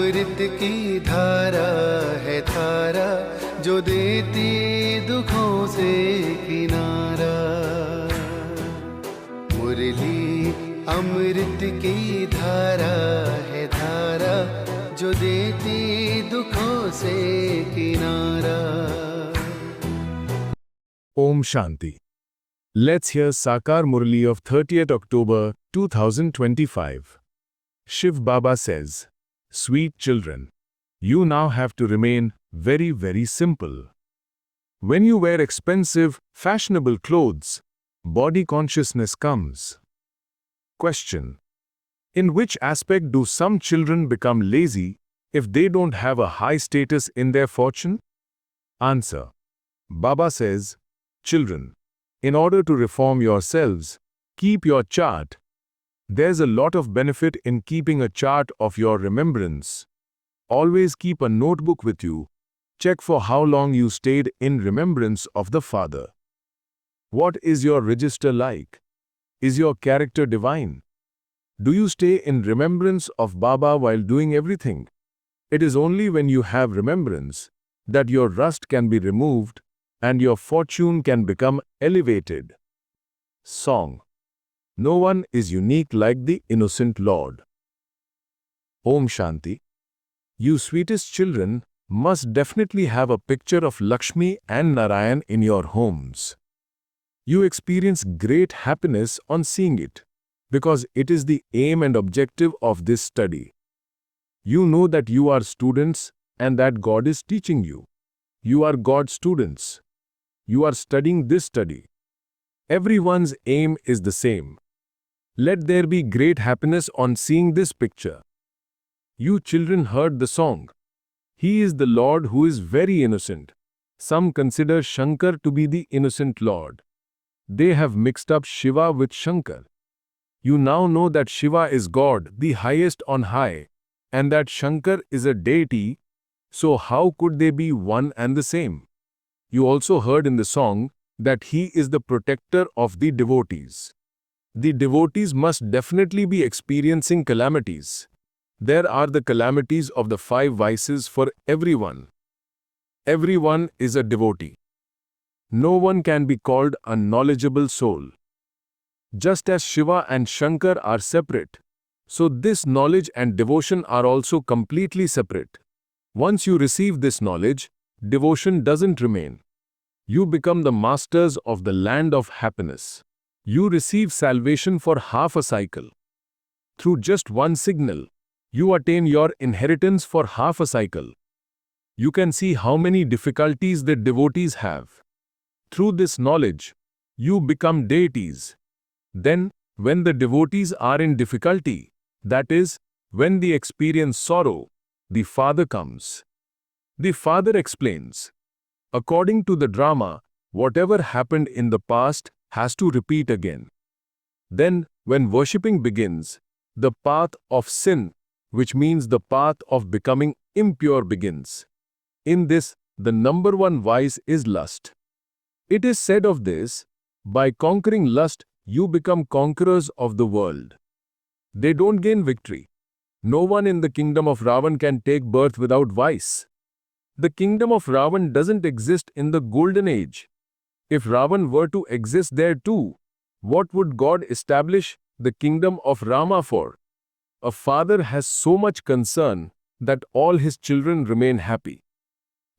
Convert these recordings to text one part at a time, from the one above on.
अमृत की धारा है धारा, जो देती दुखों से किनारा। मुरली अमृत की धारा है धारा, जो देती दुखों से किनारा। Om Shanti. Let's hear Sakar Murli of 30th October 2025. Shiv Baba says, "Sweet children, you now have to remain very, very simple. When you wear expensive, fashionable clothes, body consciousness comes." Question: in which aspect do some children become lazy if they don't have a high status in their fortune? Answer: Baba says, "Children, in order to reform yourselves, keep your chart. There's a lot of benefit in keeping a chart of your remembrance. Always keep a notebook with you. Check for how long you stayed in remembrance of the Father. What is your register like? Is your character divine? Do you stay in remembrance of Baba while doing everything? It is only when you have remembrance that your rust can be removed and your fortune can become elevated." Song. No one is unique like the innocent Lord. Om Shanti. You sweetest children must definitely have a picture of Lakshmi and Narayan in your homes. You experience great happiness on seeing it, because it is the aim and objective of this study. You know that you are students and that God is teaching you. You are God's students. You are studying this study. Everyone's aim is the same. Let there be great happiness on seeing this picture. You children heard the song. He is the Lord who is very innocent. Some consider Shankar to be the innocent Lord. They have mixed up Shiva with Shankar. You now know that Shiva is God, the highest on high, and that Shankar is a deity, so how could they be one and the same? You also heard in the song that he is the protector of the devotees. The devotees must definitely be experiencing calamities. There are the calamities of the 5 vices for everyone. Everyone is a devotee. No one can be called a knowledgeable soul. Just as Shiva and Shankar are separate, so this knowledge and devotion are also completely separate. Once you receive this knowledge, devotion doesn't remain. You become the masters of the land of happiness. You receive salvation for half a cycle. Through just one signal, you attain your inheritance for half a cycle. You can see how many difficulties the devotees have. Through this knowledge, you become deities. Then, when the devotees are in difficulty, that is, when they experience sorrow, the Father comes. The Father explains. According to the drama, whatever happened in the past has to repeat again. Then, when worshipping begins, the path of sin, which means the path of becoming impure, begins. In this, the number 1 vice is lust. It is said of this, by conquering lust, you become conquerors of the world. They don't gain victory. No one in the kingdom of Ravan can take birth without vice. The kingdom of Ravan doesn't exist in the golden age. If Ravan were to exist there too, what would God establish the kingdom of Rama for? A father has so much concern that all his children remain happy.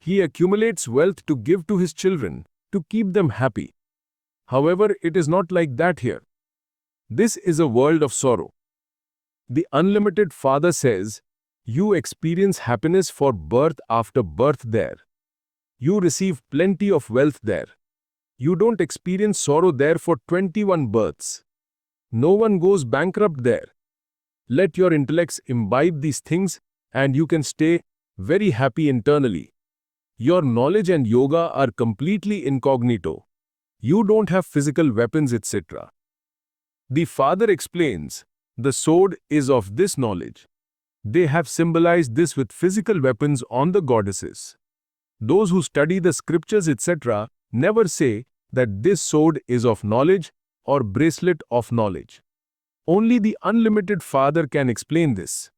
He accumulates wealth to give to his children, to keep them happy. However, it is not like that here. This is a world of sorrow. The unlimited Father says, you experience happiness for birth after birth there. You receive plenty of wealth there. You don't experience sorrow there for 21 births. No one goes bankrupt there. Let your intellects imbibe these things and you can stay very happy internally. Your knowledge and yoga are completely incognito. You don't have physical weapons, etc. The Father explains, the sword is of this knowledge. They have symbolized this with physical weapons on the goddesses. Those who study the scriptures, etc., never say that this sword is of knowledge or bracelet of knowledge. Only the unlimited Father can explain this.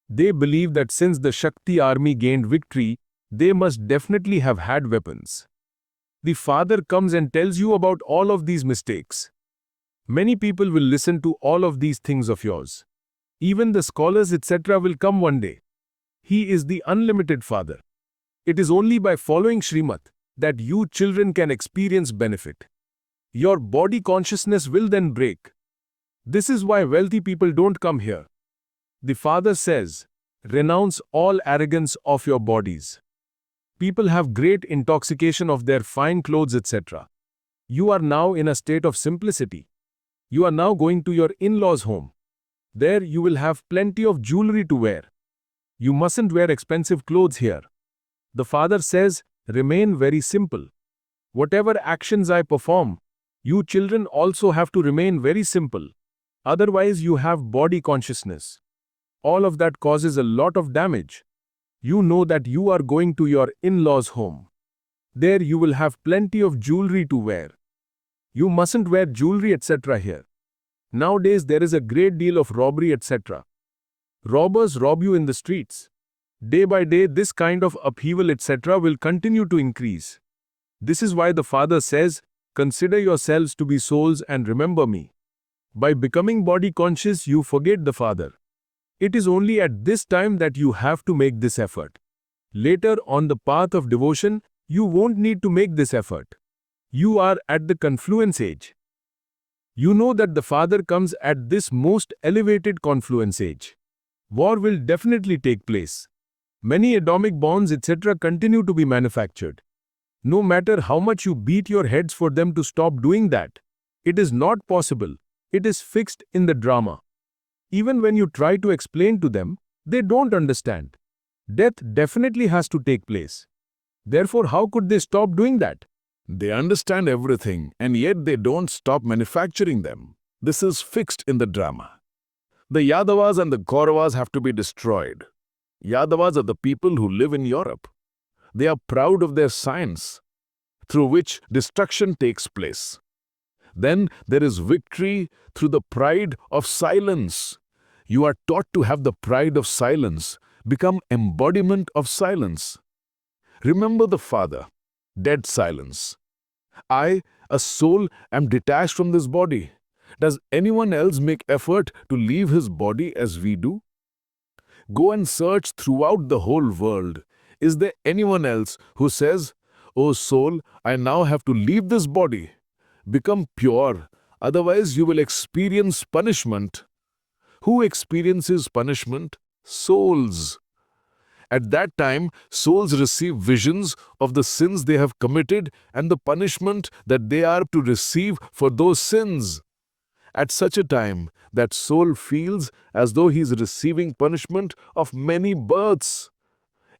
They believe that since the Shakti army gained victory, they must definitely have had weapons. The father comes and tells you about all of these mistakes. Many people will listen to all of these things of yours. Even the scholars, etc., will come one day. He is the unlimited father. It is only by following Srimat that you children can experience benefit. Your body consciousness will then break. This is why wealthy people don't come here. The father says, renounce all arrogance of your bodies. People have great intoxication of their fine clothes, etc. You are now in a state of simplicity. You are now going to your in-laws' home. There you will have plenty of jewelry to wear. You mustn't wear expensive clothes here. The father says, remain very simple. Whatever actions I perform, you children also have to remain very simple. Otherwise you have body consciousness. All of that causes a lot of damage. You know that you are going to your in-laws' home. There you will have plenty of jewelry to wear. You mustn't wear jewelry, etc. here. Nowadays there is a great deal of robbery, etc. Robbers rob you in the streets. Day by day this kind of upheaval, etc. will continue to increase. This is why the father says, consider yourselves to be souls and remember me. By becoming body conscious you forget the father. It is only at this time that you have to make this effort. Later on the path of devotion, you won't need to make this effort. You are at the confluence age. You know that the father comes at this most elevated confluence age. War will definitely take place. Many atomic bombs, etc. continue to be manufactured. No matter how much you beat your heads for them to stop doing that, it is not possible. It is fixed in the drama. Even when you try to explain to them, they don't understand. Death definitely has to take place. Therefore, how could they stop doing that? They understand everything, and yet they don't stop manufacturing them. This is fixed in the drama. The Yadavas and the Kauravas have to be destroyed. Yadavas are the people who live in Europe. They are proud of their science, through which destruction takes place. Then there is victory through the pride of silence. You are taught to have the pride of silence, become embodiment of silence. Remember the Father, dead silence. I, a soul, am detached from this body. Does anyone else make effort to leave his body as we do? Go and search throughout the whole world. Is there anyone else who says, "Oh soul, I now have to leave this body"? Become pure, otherwise you will experience punishment. Who experiences punishment? Souls. At that time, souls receive visions of the sins they have committed and the punishment that they are to receive for those sins. At such a time, that soul feels as though he is receiving punishment of many births.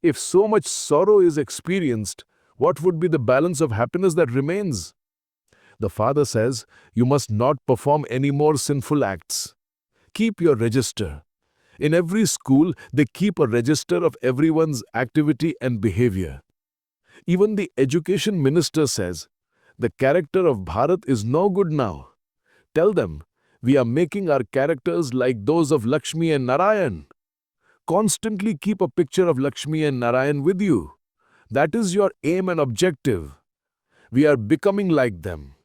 If so much sorrow is experienced, what would be the balance of happiness that remains? The Father says, you must not perform any more sinful acts. Keep your register. In every school, they keep a register of everyone's activity and behavior. Even the education minister says, the character of Bharat is no good now. Tell them, we are making our characters like those of Lakshmi and Narayan. Constantly keep a picture of Lakshmi and Narayan with you. That is your aim and objective. We are becoming like them.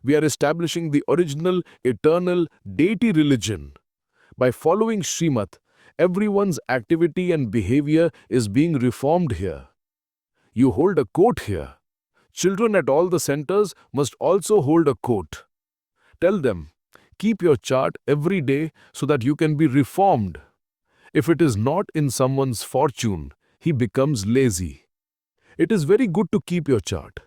We are establishing the original, eternal, deity religion. By following Srimat, everyone's activity and behavior is being reformed here. You hold a court here. Children at all the centers must also hold a court. Tell them, keep your chart every day so that you can be reformed. If it is not in someone's fortune, he becomes lazy. It is very good to keep your chart.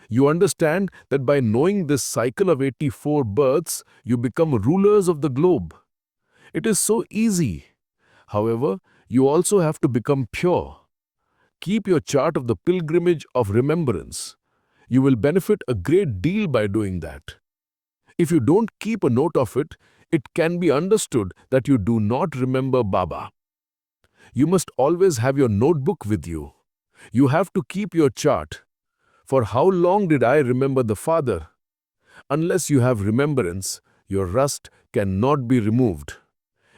You understand that by knowing this cycle of 84 births, you become rulers of the globe. It is so easy. However, you also have to become pure. Keep your chart of the pilgrimage of remembrance. You will benefit a great deal by doing that. If you don't keep a note of it, it can be understood that you do not remember Baba. You must always have your notebook with you. You have to keep your chart. For how long did I remember the Father? Unless you have remembrance, your rust cannot be removed.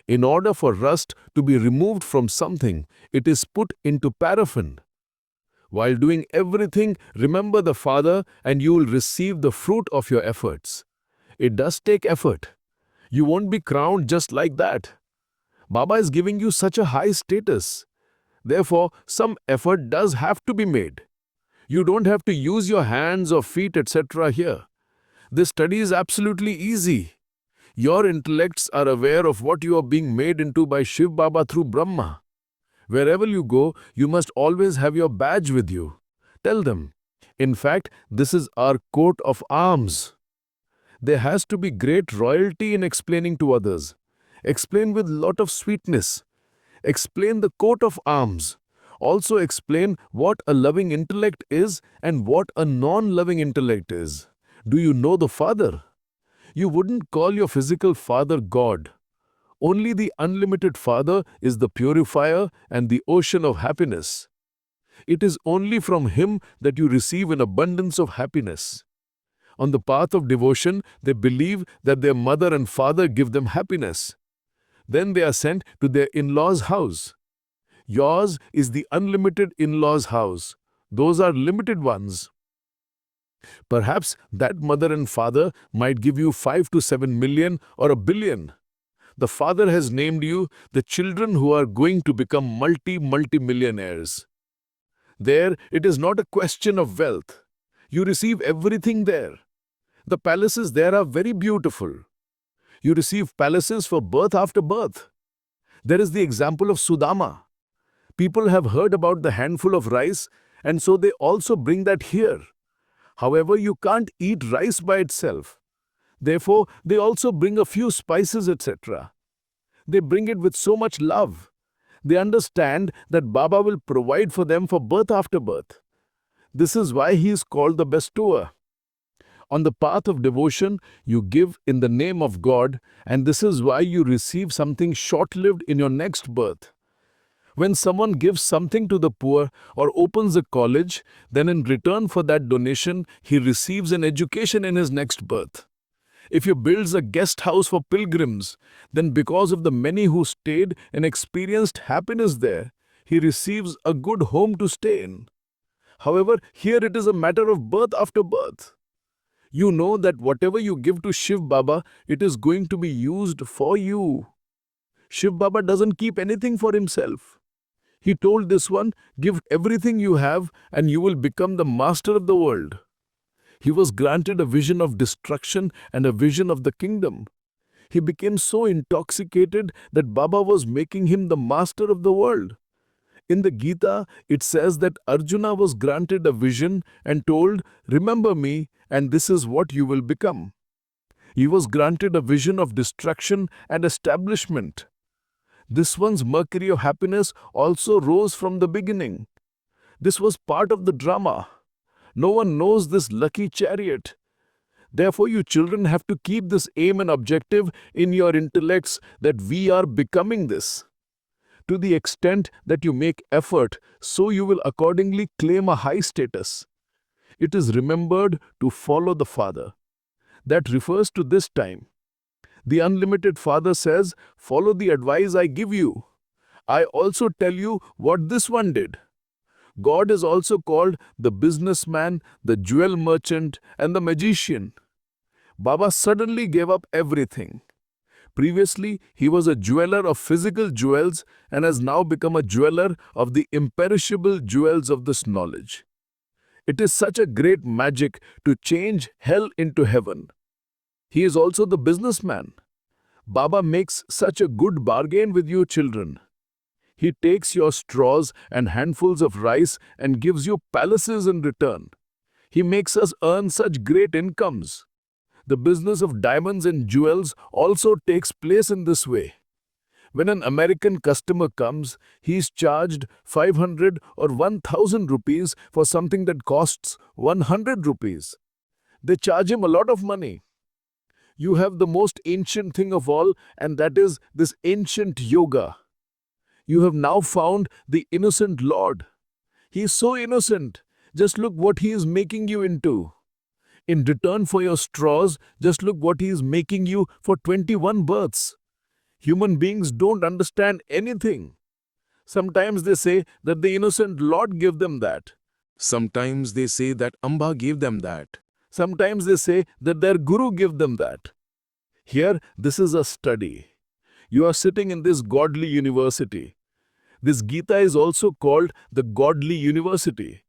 In order for rust to be removed from something, it is put into paraffin. While doing everything, remember the Father and you will receive the fruit of your efforts. It does take effort. You won't be crowned just like that. Baba is giving you such a high status. Therefore, some effort does have to be made. You don't have to use your hands or feet, etc. here. This study is absolutely easy. Your intellects are aware of what you are being made into by Shiv Baba through Brahma. Wherever you go, you must always have your badge with you. Tell them. In fact, this is our coat of arms. There has to be great royalty in explaining to others. Explain with lot of sweetness. Explain the coat of arms. Also explain what a loving intellect is and what a non-loving intellect is. Do you know the Father? You wouldn't call your physical father God. Only the unlimited Father is the purifier and the ocean of happiness. It is only from Him that you receive an abundance of happiness. On the path of devotion, they believe that their mother and father give them happiness. Then they are sent to their in-laws' house. Yours is the unlimited in-laws' house. Those are limited ones. Perhaps that mother and father might give you 5 to 7 million or a billion. The Father has named you the children who are going to become multi-millionaires. There, it is not a question of wealth. You receive everything there. The palaces there are very beautiful. You receive palaces for birth after birth. There is the example of Sudama. People have heard about the handful of rice, and so they also bring that here. However, you can't eat rice by itself. Therefore, they also bring a few spices, etc. They bring it with so much love. They understand that Baba will provide for them for birth after birth. This is why he is called the bestower. On the path of devotion, you give in the name of God, and this is why you receive something short-lived in your next birth. When someone gives something to the poor or opens a college, then in return for that donation, he receives an education in his next birth. If he builds a guest house for pilgrims, then because of the many who stayed and experienced happiness there, he receives a good home to stay in. However, here it is a matter of birth after birth. You know that whatever you give to Shiv Baba, it is going to be used for you. Shiv Baba doesn't keep anything for himself. He told this one, give everything you have and you will become the master of the world. He was granted a vision of destruction and a vision of the kingdom. He became so intoxicated that Baba was making him the master of the world. In the Gita, it says that Arjuna was granted a vision and told, remember me and this is what you will become. He was granted a vision of destruction and establishment. This one's mercury of happiness also rose from the beginning. This was part of the drama. No one knows this lucky chariot. Therefore, you children have to keep this aim and objective in your intellects that we are becoming this. To the extent that you make effort, so you will accordingly claim a high status. It is remembered to follow the Father. That refers to this time. The unlimited Father says, follow the advice I give you. I also tell you what this one did. God is also called the businessman, the jewel merchant, and the magician. Baba suddenly gave up everything. Previously, he was a jeweler of physical jewels and has now become a jeweler of the imperishable jewels of this knowledge. It is such a great magic to change hell into heaven. He is also the businessman. Baba makes such a good bargain with you children. He takes your straws and handfuls of rice and gives you palaces in return. He makes us earn such great incomes. The business of diamonds and jewels also takes place in this way. When an American customer comes, he is charged 500 or 1000 rupees for something that costs 100 rupees. They charge him a lot of money. You have the most ancient thing of all, and that is this ancient yoga. You have now found the innocent Lord. He is so innocent. Just look what he is making you into. In return for your straws, just look what he is making you for 21 births. Human beings don't understand anything. Sometimes they say that the innocent Lord gave them that. Sometimes they say that Amba gave them that. Sometimes they say that their Guru gave them that. Here, this is a study. You are sitting in this godly university. This Gita is also called the godly university.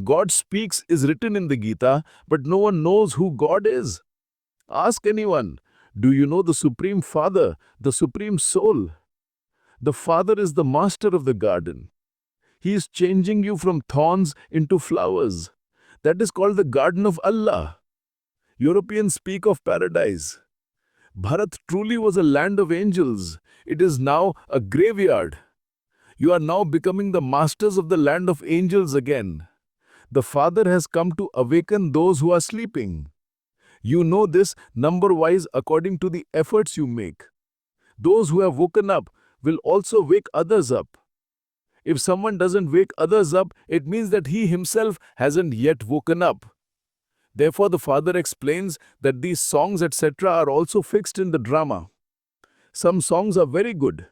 God speaks is written in the Gita, but no one knows who God is. Ask anyone, do you know the Supreme Father, the Supreme Soul? The Father is the master of the garden. He is changing you from thorns into flowers. That is called the garden of Allah. Europeans speak of paradise. Bharat truly was a land of angels. It is now a graveyard. You are now becoming the masters of the land of angels again. The Father has come to awaken those who are sleeping. You know this number-wise according to the efforts you make. Those who have woken up will also wake others up. If someone doesn't wake others up, it means that he himself hasn't yet woken up. Therefore, the Father explains that these songs, etc., are also fixed in the drama. Some songs are very good.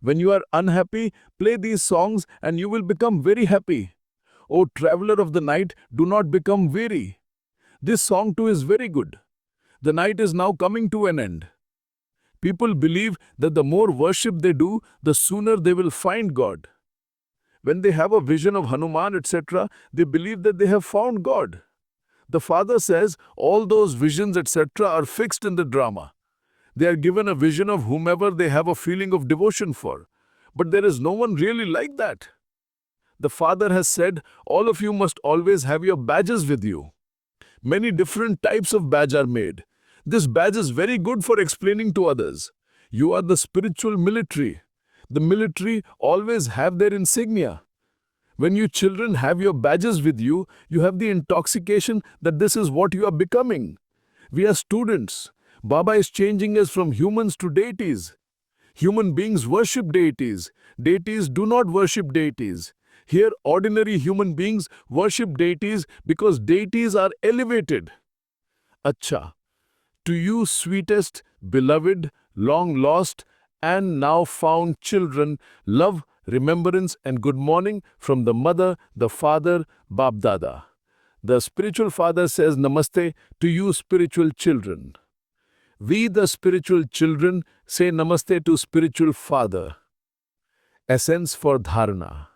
When you are unhappy, play these songs and you will become very happy. O traveler of the night, do not become weary. This song too is very good. The night is now coming to an end. People believe that the more worship they do, the sooner they will find God. When they have a vision of Hanuman, etc., they believe that they have found God. The Father says all those visions, etc., are fixed in the drama. They are given a vision of whomever they have a feeling of devotion for. But there is no one really like that. The Father has said, all of you must always have your badges with you. Many different types of badge are made. This badge is very good for explaining to others. You are the spiritual military. The military always have their insignia. When you children have your badges with you, you have the intoxication that this is what you are becoming. We are students. Baba is changing us from humans to deities. Human beings worship deities. Deities do not worship deities. Here, ordinary human beings worship deities because deities are elevated. Acha. To you, sweetest, beloved, long lost, and now found children, love, remembrance, and good morning from the mother, the father, Bab Dada. The spiritual father says Namaste to you, spiritual children. We, the spiritual children, say Namaste to spiritual father. Essence for Dharana.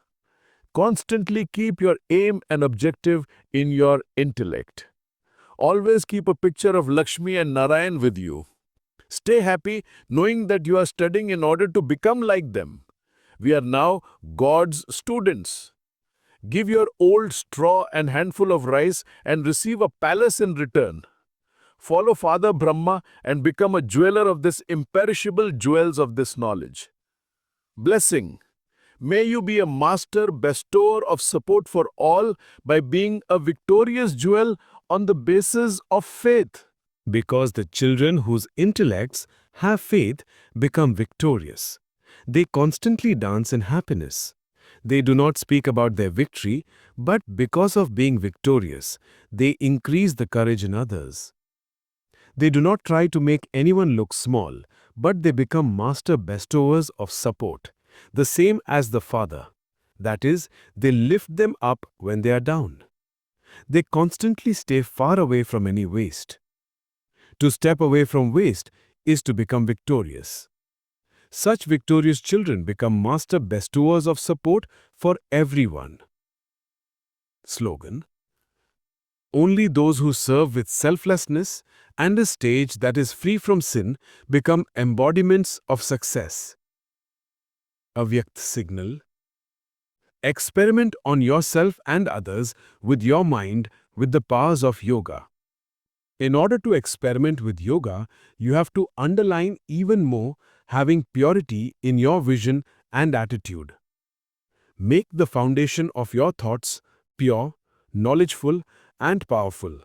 Constantly keep your aim and objective in your intellect. Always keep a picture of Lakshmi and Narayan with you. Stay happy knowing that you are studying in order to become like them. We are now God's students. Give your old straw and handful of rice and receive a palace in return. Follow Father Brahma and become a jeweler of this imperishable jewels of this knowledge. Blessing. May you be a master bestower of support for all by being a victorious jewel on the basis of faith. Because the children whose intellects have faith become victorious. They constantly dance in happiness. They do not speak about their victory, but because of being victorious, they increase the courage in others. They do not try to make anyone look small, but they become master bestowers of support, the same as the Father. That is, they lift them up when they are down. They constantly stay far away from any waste. To step away from waste is to become victorious. Such victorious children become master bestowers of support for everyone. Slogan. Only those who serve with selflessness and a stage that is free from sin become embodiments of success. Avyakt signal. Experiment on yourself and others with your mind with the powers of yoga. In order to experiment with yoga, you have to underline even more having purity in your vision and attitude. Make the foundation of your thoughts pure, knowledgeful, and powerful.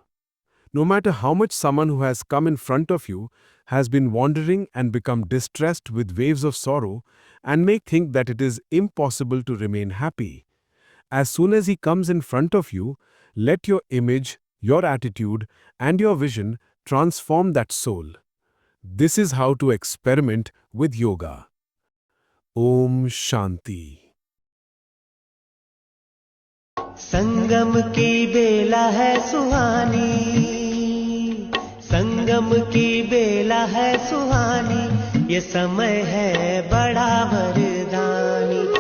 No matter how much someone who has come in front of you has been wandering and become distressed with waves of sorrow and may think that it is impossible to remain happy. As soon as he comes in front of you, let your image, your attitude, and your vision transform that soul. This is how to experiment with yoga. Om Shanti. संगम की बेला है सुहानी, संगम की बेला है सुहानी, ये समय है बड़ा वरदानी।